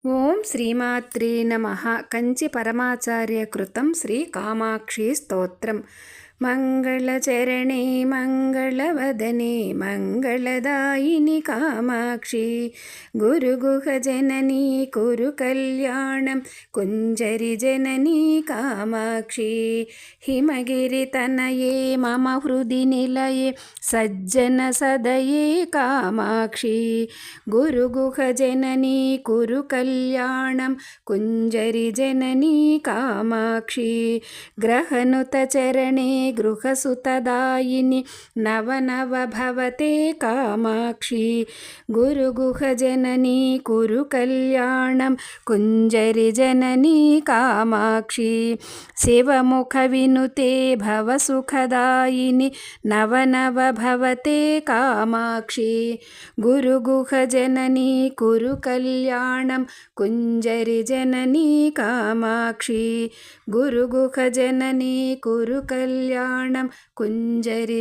ఓం శ్రీమాత్రే నమః. కంచి పరమాచార్య కృతం శ్రీ కామాక్షి స్తోత్రం. మంగళచరణే మంగళవదనే మంగళదాయిని కామాక్షి గురుగుహ జననీ కురు కళ్యాణం కుంజరి జననీ కామాక్షి హిమగిరి తనయే మమ హృది నిలయే సజ్జన సదయే కామాక్షి గురుగుహ జననీ కురు కళ్యాణం కుంజరి జననీ కామాక్షి గ్రహనుత చరణే గృహసుతదాయిని నవనవ భవతే కామాక్షి గురుగుహ జననీ కురు కళ్యాణం కుంజరి జననీ కామాక్షి శివముఖ వినుతే భవసుఖదాయిని నవనవ భవతే కామాక్షి గురుగుహ జననీ కురు కళ్యాణం కుంజరి జననీ కామాక్షి గురుగుహ జననీ కురు కళ్యాణం కుంజరి